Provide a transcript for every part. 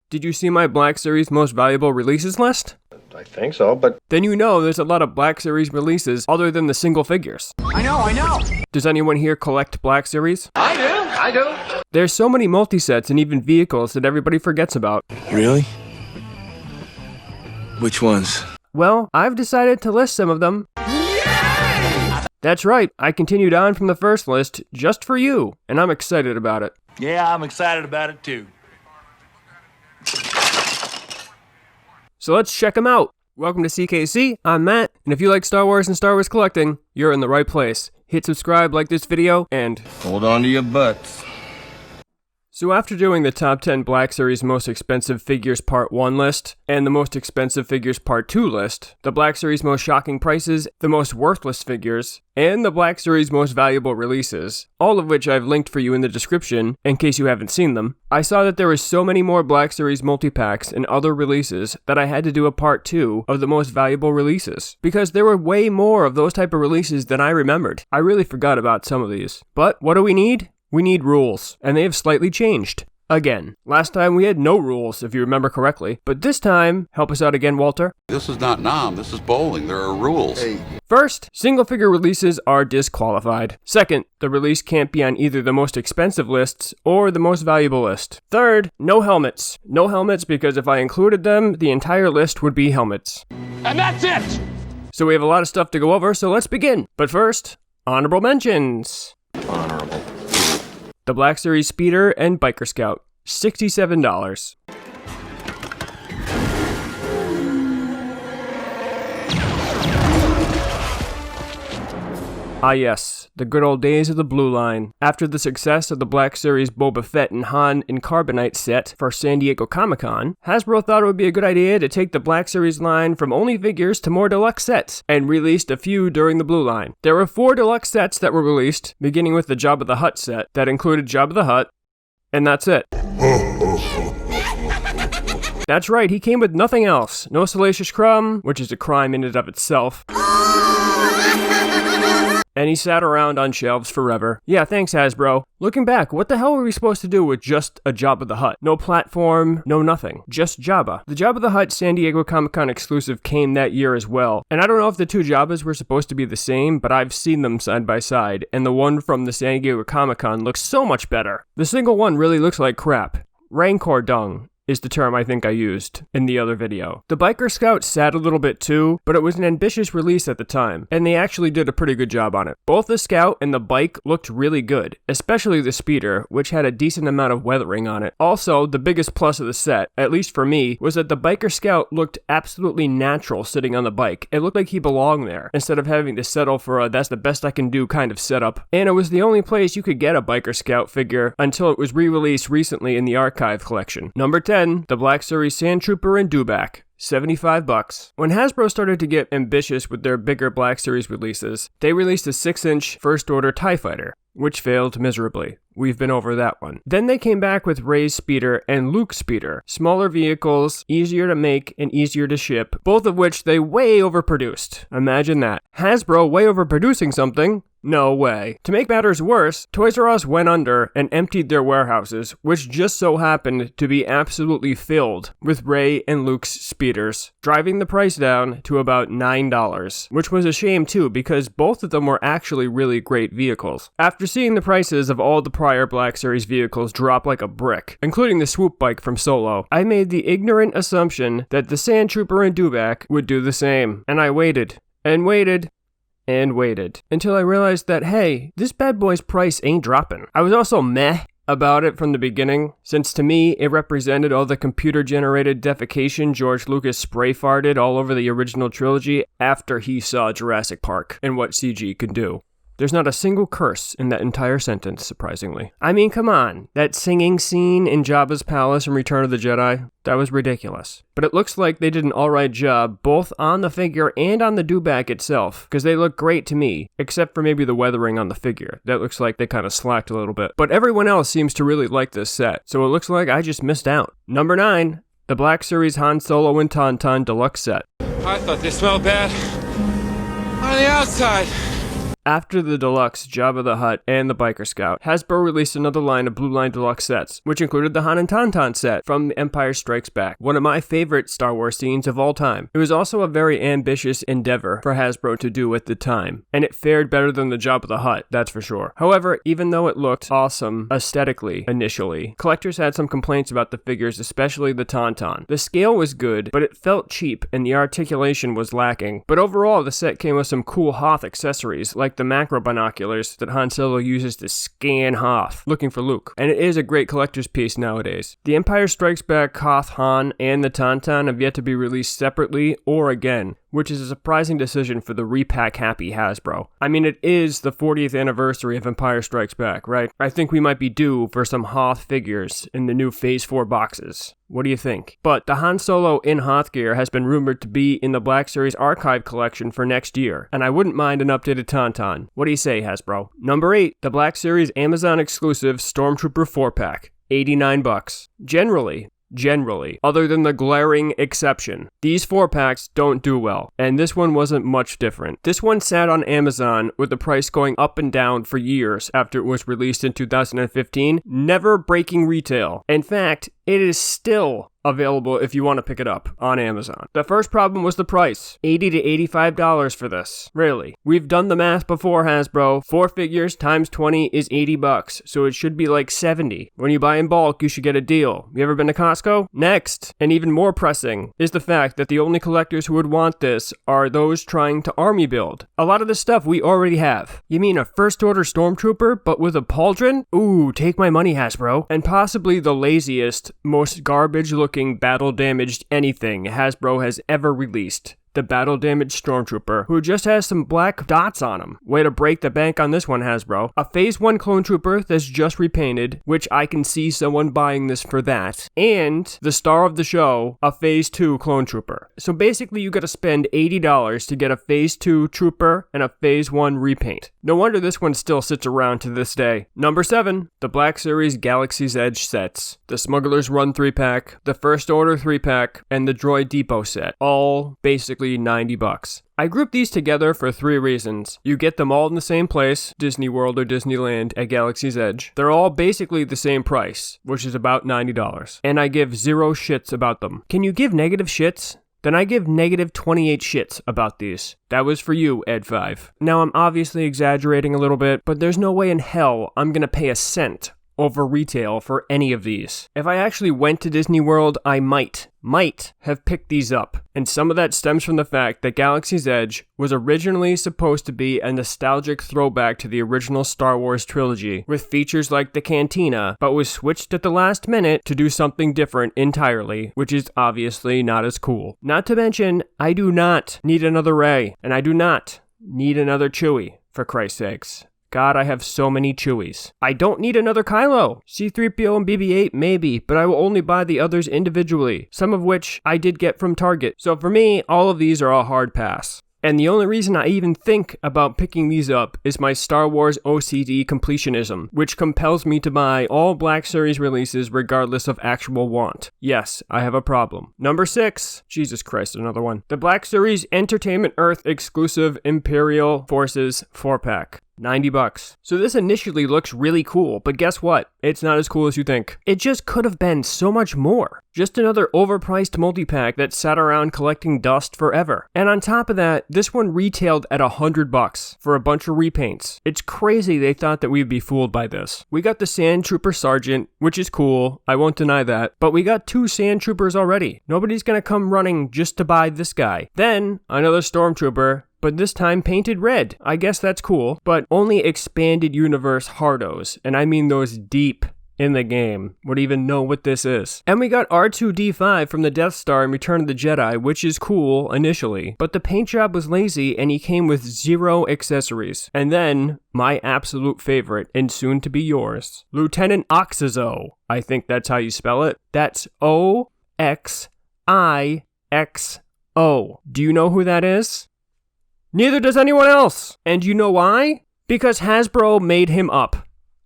Did you see my Black Series most valuable releases list? I think so, but... Then you know there's a lot of Black Series releases other than the single figures. I know! Does anyone here collect Black Series? I do! There's so many multi-sets and even vehicles that everybody forgets about. Really? Which ones? Well, I've decided to list some of them. Yay! That's right, I continued on from the first list just for you, and I'm excited about it. Yeah, I'm excited about it too. So let's check them out. Welcome to CKC, I'm Matt, and if you like Star Wars and Star Wars collecting, you're in the right place. Hit subscribe, like this video, and... hold on to your butts. So after doing the top 10 Black Series most expensive figures part 1 list, and the most expensive figures part 2 list, the Black Series most shocking prices, the most worthless figures, and the Black Series most valuable releases, all of which I've linked for you in the description, in case you haven't seen them, I saw that there were so many more Black Series multi-packs and other releases that I had to do a part 2 of the most valuable releases, because there were way more of those type of releases than I remembered. I really forgot about some of these. But what do we need? We need rules, and they have slightly changed. Again. Last time we had no rules, if you remember correctly, but this time, help us out again, Walter. This is not Nam, this is bowling. There are rules. Hey. First, single figure releases are disqualified. Second, the release can't be on either the most expensive lists or the most valuable list. Third, no helmets. No helmets because if I included them, the entire list would be helmets. And that's it! So we have a lot of stuff to go over, so let's begin. But first, honorable mentions. Honorable. The Black Series Speeder and Biker Scout, $67. Ah yes, the good old days of the Blue Line. After the success of the Black Series Boba Fett and Han in Carbonite set for San Diego ComicCon, Hasbro thought it would be a good idea to take the Black Series line from only figures to more deluxe sets, and released a few during the Blue Line. There were 4 deluxe sets that were released, beginning with the Jabba the Hutt set, that included Jabba the Hutt, and that's it. That's right, he came with nothing else. No Salacious Crumb, which is a crime in and of itself. And he sat around on shelves forever. Yeah, thanks Hasbro. Looking back, what the hell were we supposed to do with just a Jabba the Hutt? No platform, no nothing. Just Jabba. The Jabba the Hutt San Diego Comic-Con exclusive came that year as well. And I don't know if the two Jabbas were supposed to be the same, but I've seen them side by side, and the one from the San Diego Comic-Con looks so much better. The single one really looks like crap. Rancor dung is the term I think I used in the other video. The Biker Scout sat a little bit too, but it was an ambitious release at the time, and they actually did a pretty good job on it. Both the Scout and the Bike looked really good, especially the Speeder, which had a decent amount of weathering on it. Also, the biggest plus of the set, at least for me, was that the Biker Scout looked absolutely natural sitting on the bike. It looked like he belonged there, instead of having to settle for a that's the best I can do kind of setup. And it was the only place you could get a Biker Scout figure until it was re-released recently in the archive collection. Number 10. The Black Series Stormtrooper and Dewback, $75. When Hasbro started to get ambitious with their bigger Black Series releases, they released a 6-inch First Order TIE Fighter, which failed miserably. We've been over that one. Then they came back with Rey's Speeder and Luke's Speeder, smaller vehicles, easier to make and easier to ship, both of which they way overproduced. Imagine that. Hasbro way overproducing something? No way. To make matters worse, Toys R Us went under and emptied their warehouses, which just so happened to be absolutely filled with Rey and Luke's speeders, driving the price down to about $9, which was a shame too because both of them were actually really great vehicles. After seeing the prices of all the prior Black Series vehicles drop like a brick, including the swoop bike from Solo, I made the ignorant assumption that the Stormtrooper and Dewback would do the same, and I waited, and waited, and waited, until I realized that, hey, this bad boy's price ain't dropping. I was also meh about it from the beginning, since to me, it represented all the computer-generated defecation George Lucas spray-farted all over the original trilogy after he saw Jurassic Park and what CG could do. There's not a single curse in that entire sentence, surprisingly. I mean, come on. That singing scene in Jabba's palace in Return of the Jedi, that was ridiculous. But it looks like they did an alright job both on the figure and on the Dewback itself, because they look great to me, except for maybe the weathering on the figure. That looks like they kind of slacked a little bit. But everyone else seems to really like this set, so it looks like I just missed out. Number 9, the Black Series Han Solo and Tauntaun Deluxe Set. I thought they smelled bad on the outside. After the Deluxe, Jabba the Hutt, and the Biker Scout, Hasbro released another line of Blue Line Deluxe sets, which included the Han and Tauntaun set from The Empire Strikes Back, one of my favorite Star Wars scenes of all time. It was also a very ambitious endeavor for Hasbro to do at the time, and it fared better than the Jabba the Hutt, that's for sure. However, even though it looked awesome aesthetically initially, collectors had some complaints about the figures, especially the Tauntaun. The scale was good, but it felt cheap and the articulation was lacking. But overall, the set came with some cool Hoth accessories, like the macro binoculars that Han Solo uses to scan Hoth, looking for Luke. And it is a great collector's piece nowadays. The Empire Strikes Back Hoth Han and the Tauntaun have yet to be released separately or again, which is a surprising decision for the repack-happy Hasbro. I mean, it is the 40th anniversary of Empire Strikes Back, right? I think we might be due for some Hoth figures in the new Phase 4 boxes. What do you think? But the Han Solo in Hoth gear has been rumored to be in the Black Series archive collection for next year, and I wouldn't mind an updated Tauntaun. What do you say, Hasbro? Number 8, the Black Series Amazon exclusive Stormtrooper 4-pack, $89. Generally, other than the glaring exception, these 4-packs don't do well, and this one wasn't much different. This one sat on Amazon with the price going up and down for years after it was released in 2015, never breaking retail. In fact, it is still available if you want to pick it up on Amazon. The first problem was the price, $80 to $85 for this. Really. We've done the math before, Hasbro. 4 figures times 20 is $80, so it should be like $70. When you buy in bulk, you should get a deal. You ever been to Costco? Next, and even more pressing, is the fact that the only collectors who would want this are those trying to army build. A lot of the stuff we already have. You mean a First Order Stormtrooper, but with a pauldron? Ooh, take my money, Hasbro. And possibly the laziest, most garbage-looking battle-damaged anything Hasbro has ever released. The battle-damaged Stormtrooper, who just has some black dots on him. Way to break the bank on this one, Hasbro. A Phase 1 Clone Trooper that's just repainted, which I can see someone buying this for that. And the star of the show, a Phase 2 Clone Trooper. So basically you gotta spend $80 to get a Phase 2 Trooper and a Phase 1 repaint. No wonder this one still sits around to this day. Number 7, the Black Series Galaxy's Edge sets. The Smuggler's Run 3-pack, the First Order 3-pack, and the Droid Depot set. All basically $90. I grouped these together for 3 reasons. You get them all in the same place, Disney World or Disneyland at Galaxy's Edge. They're all basically the same price, which is about $90. And I give 0 shits about them. Can you give negative shits? Then I give negative 28 shits about these. That was for you, Ed5. Now I'm obviously exaggerating a little bit, but there's no way in hell I'm gonna pay a cent over retail for any of these. If I actually went to Disney World, I might have picked these up. And some of that stems from the fact that Galaxy's Edge was originally supposed to be a nostalgic throwback to the original Star Wars trilogy, with features like the Cantina, but was switched at the last minute to do something different entirely, which is obviously not as cool. Not to mention, I do not need another Rey, and I do not need another Chewie, for Christ's sakes. God, I have so many Chewies. I don't need another Kylo. C-3PO and BB-8, maybe, but I will only buy the others individually, some of which I did get from Target. So for me, all of these are a hard pass. And the only reason I even think about picking these up is my Star Wars OCD completionism, which compels me to buy all Black Series releases regardless of actual want. Yes, I have a problem. Number 6, Jesus Christ, another one. The Black Series Entertainment Earth exclusive Imperial Forces 4-pack. $90. So this initially looks really cool, but guess what? It's not as cool as you think. It just could have been so much more. Just another overpriced multi-pack that sat around collecting dust forever. And on top of that, this one retailed at $100 for a bunch of repaints. It's crazy they thought that we'd be fooled by this. We got the Sand Trooper Sergeant, which is cool, I won't deny that, but we got 2 Sand Troopers already. Nobody's gonna come running just to buy this guy. Then, another Stormtrooper, but this time painted red. I guess that's cool, but only expanded universe hardos, and I mean those deep in the game would even know what this is. And we got R2-D5 from the Death Star in Return of the Jedi, which is cool initially, but the paint job was lazy and he came with 0 accessories. And then, my absolute favorite, and soon to be yours, Lieutenant Oxizo. I think that's how you spell it. That's O-X-I-X-O. Do you know who that is? Neither does anyone else. And you know why? Because Hasbro made him up.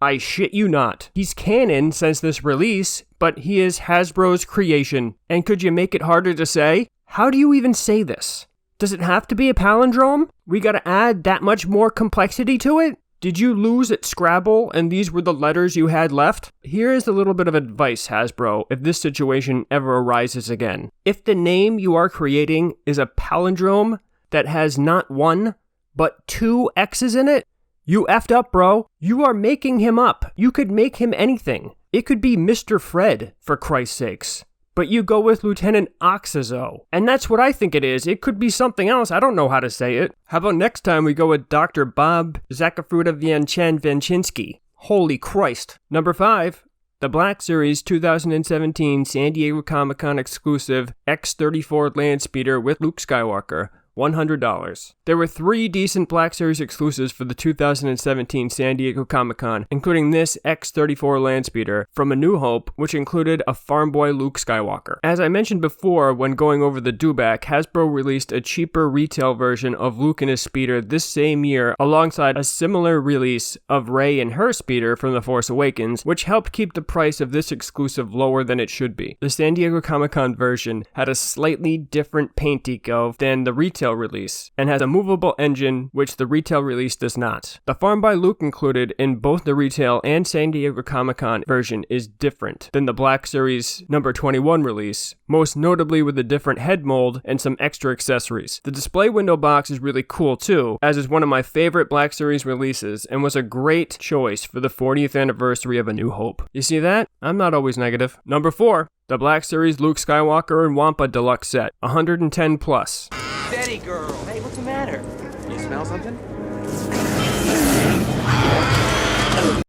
I shit you not. He's canon since this release, but he is Hasbro's creation. And could you make it harder to say? How do you even say this? Does it have to be a palindrome? We gotta add that much more complexity to it? Did you lose at Scrabble and these were the letters you had left? Here is a little bit of advice, Hasbro, if this situation ever arises again. If the name you are creating is a palindrome that has not one, but 2 X's in it, you effed up, bro. You are making him up. You could make him anything. It could be Mr. Fred, for Christ's sakes. But you go with Lieutenant Oxazo. And that's what I think it is. It could be something else. I don't know how to say it. How about next time we go with Dr. Bob Zakafruda-Vianchan-Vanchinski? Holy Christ. Number 5. The Black Series 2017 San Diego Comic-Con exclusive X-34 Land Speeder with Luke Skywalker. $100. There were 3 decent Black Series exclusives for the 2017 San Diego Comic-Con, including this X-34 Landspeeder from A New Hope, which included a farm boy Luke Skywalker. As I mentioned before when going over the Dewback, Hasbro released a cheaper retail version of Luke and his speeder this same year alongside a similar release of Rey and her speeder from The Force Awakens, which helped keep the price of this exclusive lower than it should be. The San Diego Comic-Con version had a slightly different paint deco than the retail release, and has a movable engine, which the retail release does not. The Farm by Luke included in both the retail and San Diego Comic-Con version is different than the Black Series number 21 release, most notably with a different head mold and some extra accessories. The display window box is really cool too, as is one of my favorite Black Series releases, and was a great choice for the 40th anniversary of A New Hope. You see that? I'm not always negative. Number 4. The Black Series Luke Skywalker and Wampa Deluxe Set, 110 plus. Steady, girl. Hey, what's the matter? You smell something?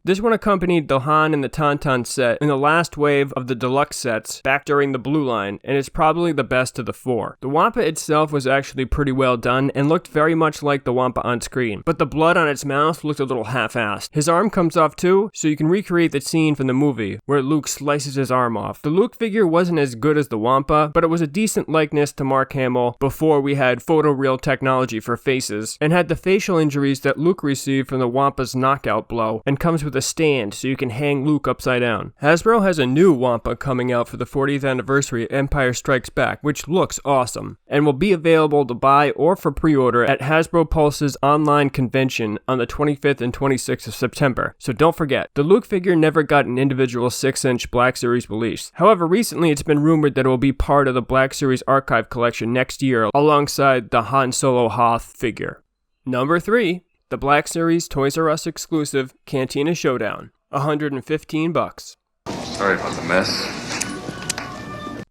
This one accompanied the Han and the Tauntaun set in the last wave of the deluxe sets back during the Blue Line, and is probably the best of the 4. The Wampa itself was actually pretty well done and looked very much like the Wampa on screen, but the blood on its mouth looked a little half-assed. His arm comes off too, so you can recreate the scene from the movie where Luke slices his arm off. The Luke figure wasn't as good as the Wampa, but it was a decent likeness to Mark Hamill before we had photoreal technology for faces, and had the facial injuries that Luke received from the Wampa's knockout blow, and comes with a stand so you can hang Luke upside down. Hasbro has a new Wampa coming out for the 40th anniversary of Empire Strikes Back, which looks awesome, and will be available to buy or for pre-order at Hasbro Pulse's online convention on the 25th and 26th of September. So don't forget, the Luke figure never got an individual 6-inch Black Series release. However, recently it's been rumored that it will be part of the Black Series archive collection next year alongside the Han Solo Hoth figure. Number 3. The Black Series Toys R Us exclusive Cantina Showdown, $115. Sorry about the mess.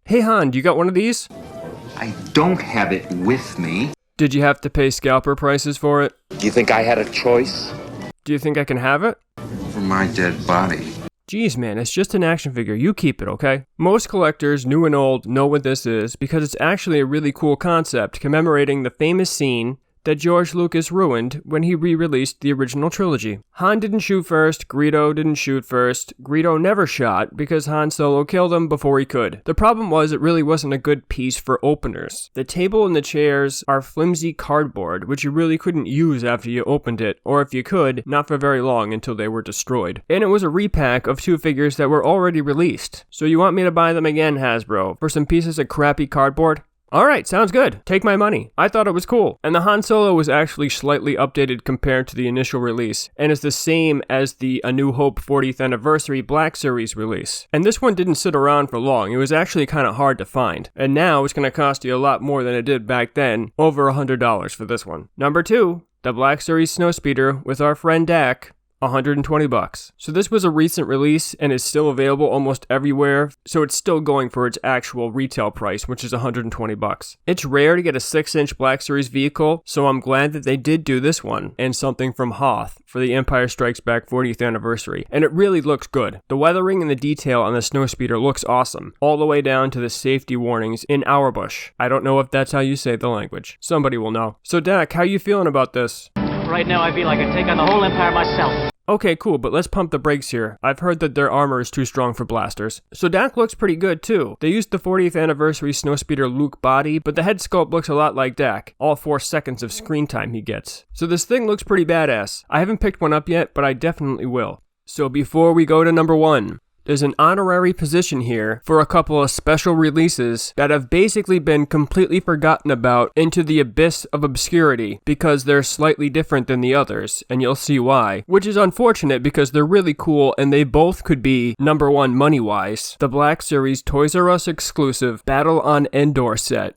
Hey Han, do you got one of these? I don't have it with me. Did you have to pay scalper prices for it? Do you think I had a choice? Do you think I can have it? For my dead body. Jeez man, it's just an action figure, you keep it, okay? Most collectors, new and old, know what this is because it's actually a really cool concept commemorating the famous scene that George Lucas ruined when he re-released the original trilogy. Han didn't shoot first, Greedo didn't shoot first, Greedo never shot because Han Solo killed him before he could. The problem was it really wasn't a good piece for openers. The table and the chairs are flimsy cardboard, which you really couldn't use after you opened it, or if you could, not for very long until they were destroyed. And it was a repack of 2 figures that were already released. So you want me to buy them again, Hasbro, for some pieces of crappy cardboard? Alright, sounds good. Take my money. I thought it was cool. And the Han Solo was actually slightly updated compared to the initial release, and is the same as the A New Hope 40th Anniversary Black Series release. And this one didn't sit around for long. It was actually kind of hard to find. And now it's going to cost you a lot more than it did back then, over $100 for this one. Number 2, the Black Series Snowspeeder with our friend Dak, $120. So this was a recent release and is still available almost everywhere, so it's still going for its actual retail price, which is $120. It's rare to get a 6-inch Black Series vehicle, so I'm glad that they did do this one, and something from Hoth for the Empire Strikes Back 40th anniversary, and it really looks good. The weathering and the detail on the Snowspeeder looks awesome, all the way down to the safety warnings in Auerbusch. I don't know if that's how you say the language. Somebody will know. So Dak, how you feeling about this? Right now I feel like I could take on the whole Empire myself. Okay, cool, but let's pump the brakes here. I've heard that their armor is too strong for blasters. So Dak looks pretty good too. They used the 40th anniversary Snowspeeder Luke body, but the head sculpt looks a lot like Dak. All 4 seconds of screen time he gets. So this thing looks pretty badass. I haven't picked one up yet, but I definitely will. So before we go to number 1, is an honorary position here for a couple of special releases that have basically been completely forgotten about into the abyss of obscurity because they're slightly different than the others, and you'll see why, which is unfortunate because they're really cool and they both could be number one money-wise. The Black Series Toys R Us exclusive Battle on Endor set,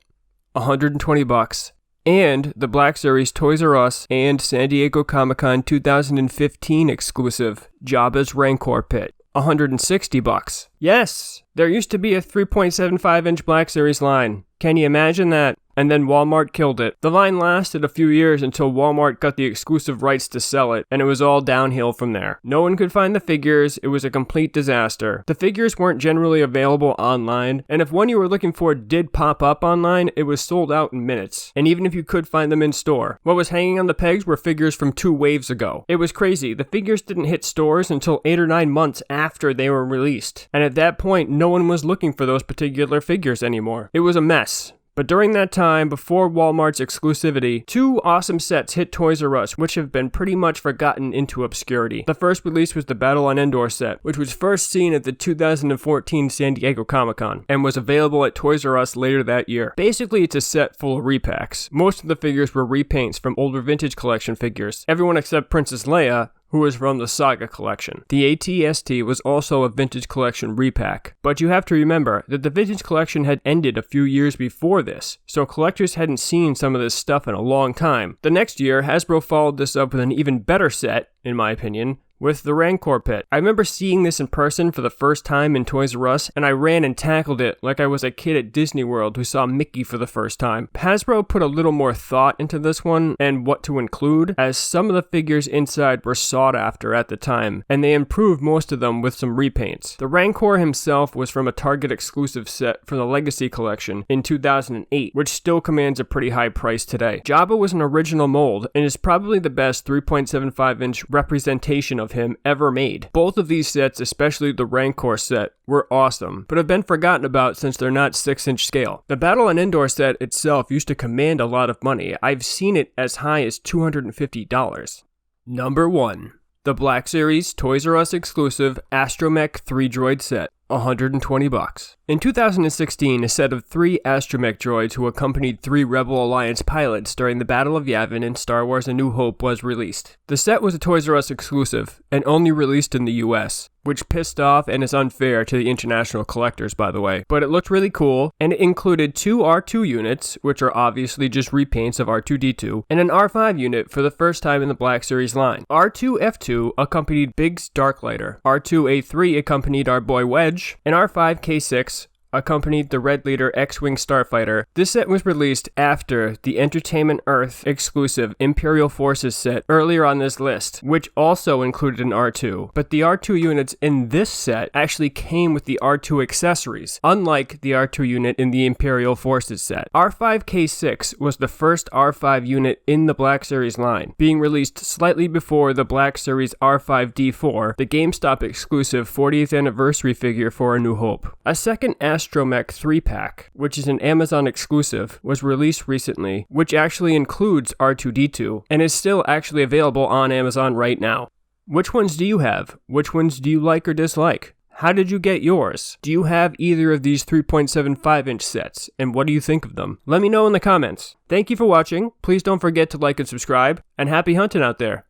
$120. And the Black Series Toys R Us and San Diego ComicCon 2015 exclusive Jabba's Rancor Pit, $160. Yes, there used to be a 3.75-inch Black Series line. Can you imagine that? And then Walmart killed it. The line lasted a few years until Walmart got the exclusive rights to sell it, and it was all downhill from there. No one could find the figures, it was a complete disaster. The figures weren't generally available online, and if one you were looking for did pop up online, it was sold out in minutes. And even if you could find them in store, what was hanging on the pegs were figures from 2 waves ago. It was crazy. The figures didn't hit stores until 8 or 9 months after they were released. And at that point, no one was looking for those particular figures anymore. It was a mess. But during that time, before Walmart's exclusivity, 2 awesome sets hit Toys R Us, which have been pretty much forgotten into obscurity. The first release was the Battle on Endor set, which was first seen at the 2014 San Diego ComicCon, and was available at Toys R Us later that year. Basically, it's a set full of repacks. Most of the figures were repaints from older vintage collection figures. Everyone except Princess Leia, who was from the Saga collection. The AT-ST was also a vintage collection repack, but you have to remember that the vintage collection had ended a few years before this, so collectors hadn't seen some of this stuff in a long time. The next year, Hasbro followed this up with an even better set, in my opinion, with the Rancor Pit. I remember seeing this in person for the first time in Toys R Us, and I ran and tackled it like I was a kid at Disney World who saw Mickey for the first time. Hasbro put a little more thought into this one and what to include, as some of the figures inside were sought after at the time, and they improved most of them with some repaints. The Rancor himself was from a Target exclusive set from the Legacy collection in 2008, which still commands a pretty high price today. Jabba was an original mold, and is probably the best 3.75-inch representation of him ever made. Both of these sets, especially the Rancor set, were awesome, but have been forgotten about since they're not 6-inch scale. The Battle on Endor set itself used to command a lot of money. I've seen it as high as $250. Number 1. The Black Series Toys R Us exclusive Astromech 3-droid set, $120. In 2016, a set of 3 astromech droids who accompanied 3 Rebel Alliance pilots during the Battle of Yavin in Star Wars A New Hope was released. The set was a Toys R Us exclusive, and only released in the US, which pissed off and is unfair to the international collectors, by the way. But it looked really cool, and it included 2 R2 units, which are obviously just repaints of R2-D2, and an R5 unit for the first time in the Black Series line. R2-F2 accompanied Biggs Darklighter, R2-A3 accompanied our boy Wedge, and R5-K6 accompanied the Red Leader X-Wing Starfighter. This set was released after the Entertainment Earth exclusive Imperial Forces set earlier on this list, which also included an R2. But the R2 units in this set actually came with the R2 accessories, unlike the R2 unit in the Imperial Forces set. R5K6 was the first R5 unit in the Black Series line, being released slightly before the Black Series R5D4, the GameStop exclusive 40th anniversary figure for A New Hope. A second Astromech 3-pack, which is an Amazon exclusive, was released recently, which actually includes R2-D2, and is still actually available on Amazon right now. Which ones do you have? Which ones do you like or dislike? How did you get yours? Do you have either of these 3.75-inch sets, and what do you think of them? Let me know in the comments. Thank you for watching, please don't forget to like and subscribe, and happy hunting out there!